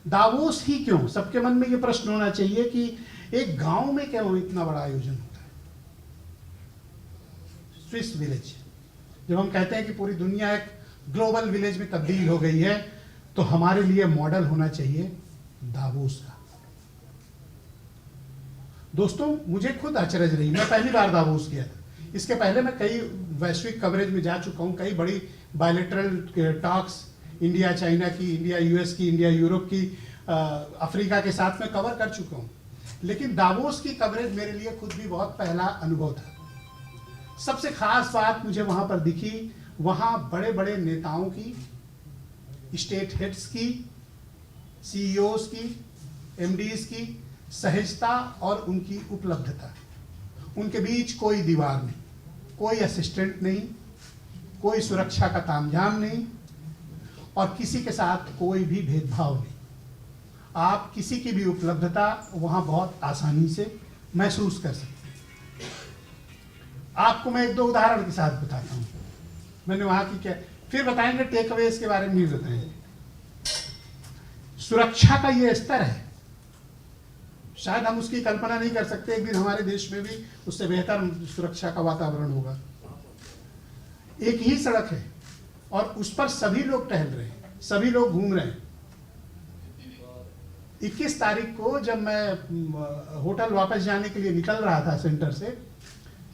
Davos ही क्यों? सबके मन में ये प्रश्न होना चाहिए कि एक गांव में क्यों इतना बड़ा आयोजन होता है। स्विस विलेज, जब हम कहते हैं कि पूरी दुनिया एक ग्लोबल विलेज में तब्दील हो गई है, तो हमारे लिए मॉडल होना चाहिए दावोस का। दोस्तों, मुझे खुद अचरज रही, मैं पहली बार दावोस गया था। इसके पहले मैं कई वैश्विक कवरेज में जा चुका हूँ, कई बड़ी बायलैटरल टॉक्स, इंडिया चाइना की, इंडिया यूएस की, इंडिया यूरोप की, अफ्रीका के साथ में कवर कर चुका हूँ, लेकिन दावोस की कवरेज मेरे लिए खुद भी बहुत पहला अनुभव था। सबसे खास बात मुझे वहां पर दिखी, वहां बड़े बड़े नेताओं की, स्टेट हेड्स की, सीईओज की, एमडीज की सहजता और उनकी उपलब्धता। उनके बीच कोई दीवार नहीं, कोई असिस्टेंट नहीं, कोई सुरक्षा का तामझाम नहीं, और किसी के साथ कोई भी भेदभाव नहीं। आप किसी की भी उपलब्धता वहां बहुत आसानी से महसूस कर सकते हैं। आपको मैं एक दो उदाहरण के साथ बताता हूं, मैंने वहां की क्या, फिर बताएंगे टेक अवेज के बारे में भी बताएंगे। सुरक्षा का ये स्तर है, शायद हम उसकी कल्पना नहीं कर सकते, एक दिन हमारे देश में भी उससे बेहतर सुरक्षा का वातावरण होगा। एक ही सड़क है और उस पर सभी लोग टहल रहे हैं, सभी लोग घूम रहे हैं। 21 तारीख को जब मैं होटल वापस जाने के लिए निकल रहा था सेंटर से,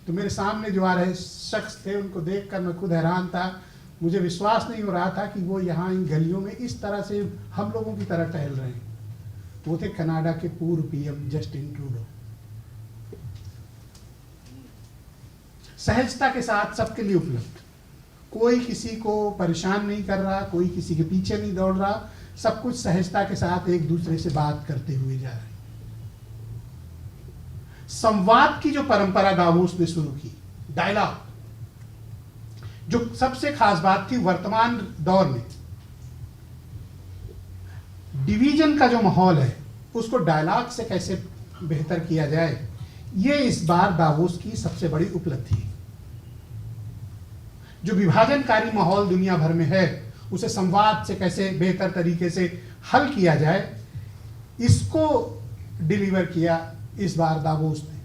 तो मेरे सामने जो आ रहे शख्स थे, उनको देखकर मैं खुद हैरान था। मुझे विश्वास नहीं हो रहा था कि वो यहाँ इन गलियों में इस तरह से हम लोगों की तरह टहल रहे हैं। वो थे कनाडा के पूर्व पीएम जस्टिन ट्रूडो। सहजता के साथ सबके लिए उपलब्ध, कोई किसी को परेशान नहीं कर रहा, कोई किसी के पीछे नहीं दौड़ रहा, सब कुछ सहजता के साथ एक दूसरे से बात करते हुए जा रहे हैं। संवाद की जो परंपरा दावोस ने शुरू की, डायलॉग, जो सबसे खास बात थी वर्तमान दौर में डिवीजन का जो माहौल है, उसको डायलॉग से कैसे बेहतर किया जाए, ये इस बार दावोस की सबसे बड़ी उपलब्धि है। जो विभाजनकारी माहौल दुनिया भर में है, उसे संवाद से कैसे बेहतर तरीके से हल किया जाए, इसको डिलीवर किया इस बार दावोस ने।